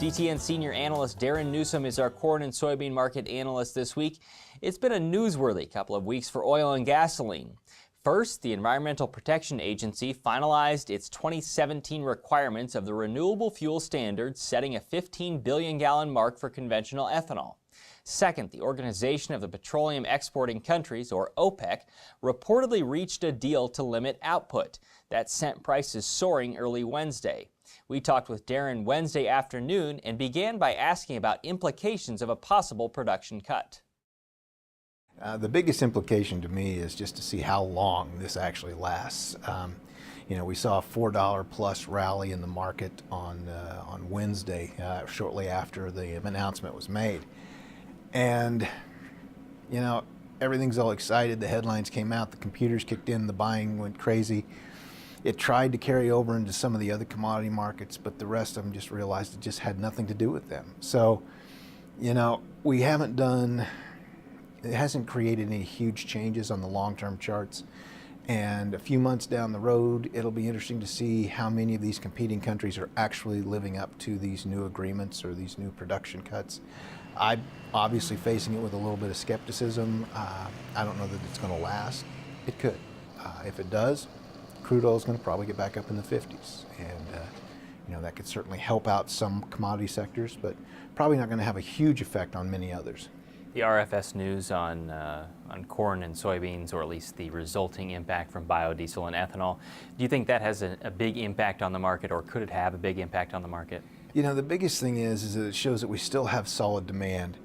DTN senior analyst Darin Newsom is our corn and soybean market analyst this week. It's been a newsworthy couple of weeks for oil and gasoline. First, the Environmental Protection Agency finalized its 2017 requirements of the Renewable Fuel Standard, setting a 15 billion gallon mark for conventional ethanol. Second, the Organization of the Petroleum Exporting Countries, or OPEC, reportedly reached a deal to limit output. That sent prices soaring early Wednesday. We talked with Darin Wednesday afternoon and began by asking about implications of a possible production cut. The biggest implication to me is just to see how long this actually lasts. We saw a $4 plus rally in the market on Wednesday, shortly after the announcement was made. And, everything's all excited. The headlines came out, the computers kicked in, the buying went crazy. It tried to carry over into some of the other commodity markets, but the rest of them just realized it just had nothing to do with them. So, we haven't done, it hasn't created any huge changes on the long-term charts. And a few months down the road, it'll be interesting to see how many of these competing countries are actually living up to these new agreements or these new production cuts. I'm obviously facing it with a little bit of skepticism. I don't know that it's going to last. It could. If it does, crude oil is going to probably get back up in the 50s. And, that could certainly help out some commodity sectors, but probably not going to have a huge effect on many others. The RFS news on corn and soybeans, or at least the resulting impact from biodiesel and ethanol, do you think that has a big impact on the market, or could it have a big impact on the market? The biggest thing is that it shows that we still have solid demand.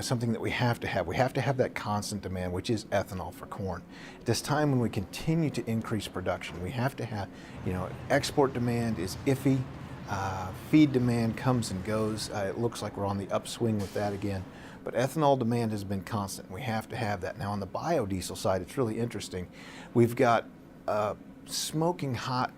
Something that we have to have. We have to have that constant demand, which is ethanol for corn. At this time when we continue to increase production, we have to have, export demand is iffy. Feed demand comes and goes. It looks like we're on the upswing with that again. But ethanol demand has been constant. We have to have that. Now on the biodiesel side, it's really interesting. We've got a smoking hot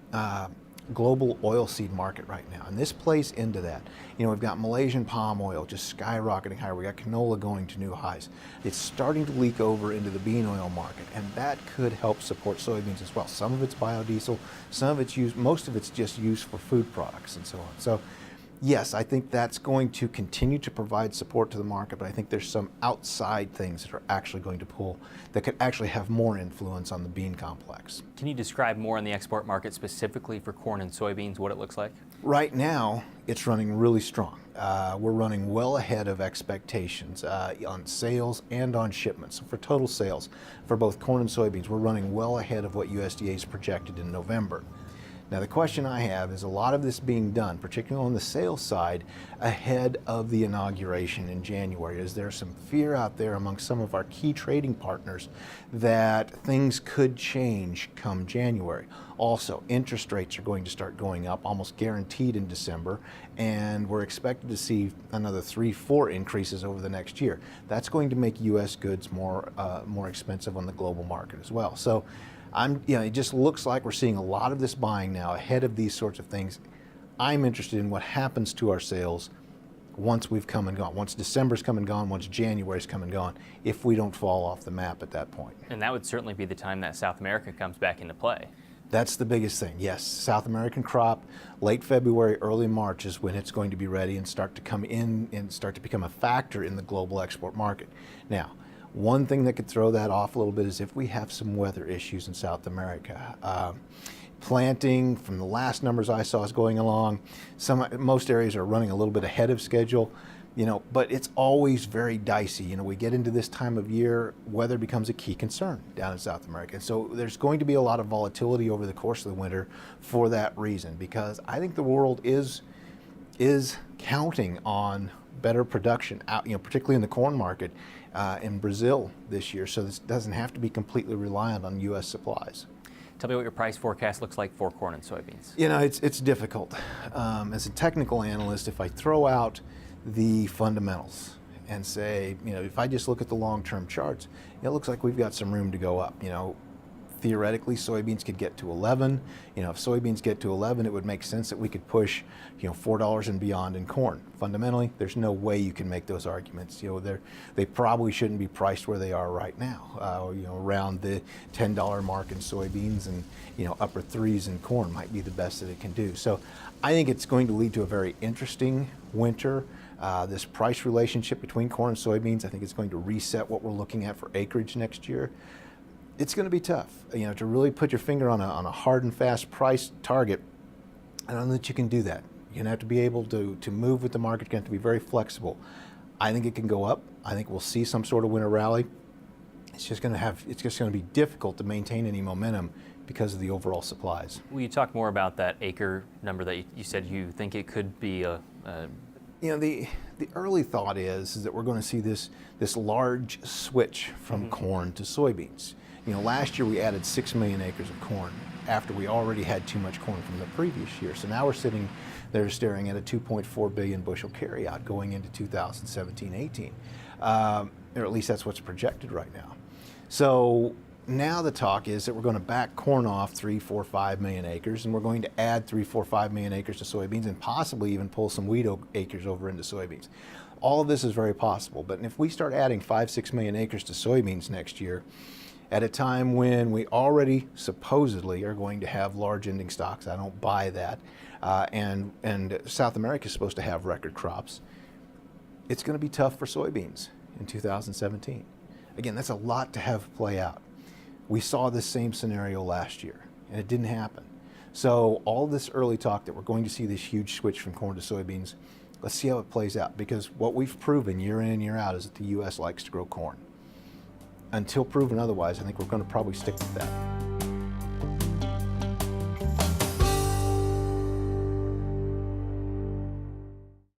global oilseed market right now, and this plays into that. We've got Malaysian palm oil just skyrocketing higher. We got canola going to new highs. It's starting to leak over into the bean oil market, and that could help support soybeans as well. Some of it's biodiesel, some of it's used, most of it's just used for food products and so on. So yes, I think that's going to continue to provide support to the market, but I think there's some outside things that are actually going to pull, that could actually have more influence on the bean complex. Can you describe more on the export market specifically for corn and soybeans, what it looks like? Right now, it's running really strong. We're running well ahead of expectations on sales and on shipments. So for total sales, for both corn and soybeans, we're running well ahead of what USDA's projected in November. Now the question I have is a lot of this being done, particularly on the sales side, ahead of the inauguration in January. Is there some fear out there among some of our key trading partners that things could change come January? Also, interest rates are going to start going up, almost guaranteed in December, and we're expected to see another 3-4 increases over the next year. That's going to make U.S. goods more expensive on the global market as well. So it just looks like we're seeing a lot of this buying now ahead of these sorts of things. I'm interested in what happens to our sales once we've come and gone, once December's come and gone, once January's come and gone, if we don't fall off the map at that point. And that would certainly be the time that South America comes back into play. That's the biggest thing, yes. South American crop, late February, early March is when it's going to be ready and start to come in and start to become a factor in the global export market. Now, one thing that could throw that off a little bit is if we have some weather issues in South America. Planting, from the last numbers I saw, is going along. Most areas are running a little bit ahead of schedule, but it's always very dicey. We get into this time of year, weather becomes a key concern down in South America. And so there's going to be a lot of volatility over the course of the winter for that reason, because I think the world is counting on better production out, particularly in the corn market in Brazil this year. So this doesn't have to be completely reliant on U.S. supplies. Tell me what your price forecast looks like for corn and soybeans. It's difficult. As a technical analyst, if I throw out the fundamentals and say, if I just look at the long-term charts, it looks like we've got some room to go up. theoretically soybeans could get to 11. If soybeans get to 11, it would make sense that we could push, $4 and beyond in corn. Fundamentally, there's no way you can make those arguments. They probably shouldn't be priced where they are right now. Around the $10 mark in soybeans, and upper threes in corn might be the best that it can do. So I think it's going to lead to a very interesting winter. This price relationship between corn and soybeans, I think it's going to reset what we're looking at for acreage next year. It's going to be tough, to really put your finger on a hard and fast price target. I don't know that you can do that. You're going to have to be able to move with the market. You're going to have to be very flexible. I think it can go up. I think we'll see some sort of winter rally. It's just going to be difficult to maintain any momentum because of the overall supplies. Will you talk more about that acre number that you said you think it could be the early thought is that we're going to see this large switch from corn to soybeans. Last year we added 6 million acres of corn after we already had too much corn from the previous year. So now we're sitting there staring at a 2.4 billion bushel carryout going into 2017-18. Or at least that's what's projected right now. So now the talk is that we're going to back corn off 3, 4, 5 million acres, and we're going to add 3, 4, 5 million acres to soybeans, and possibly even pull some wheat acres over into soybeans. All of this is very possible, but if we start adding 5, 6 million acres to soybeans next year, at a time when we already supposedly are going to have large ending stocks, I don't buy that, and South America is supposed to have record crops, it's going to be tough for soybeans in 2017. Again, that's a lot to have play out. We saw this same scenario last year, and it didn't happen. So all this early talk that we're going to see this huge switch from corn to soybeans, let's see how it plays out, because what we've proven year in and year out is that the U.S. likes to grow corn. Until proven otherwise, I think we're going to probably stick with that.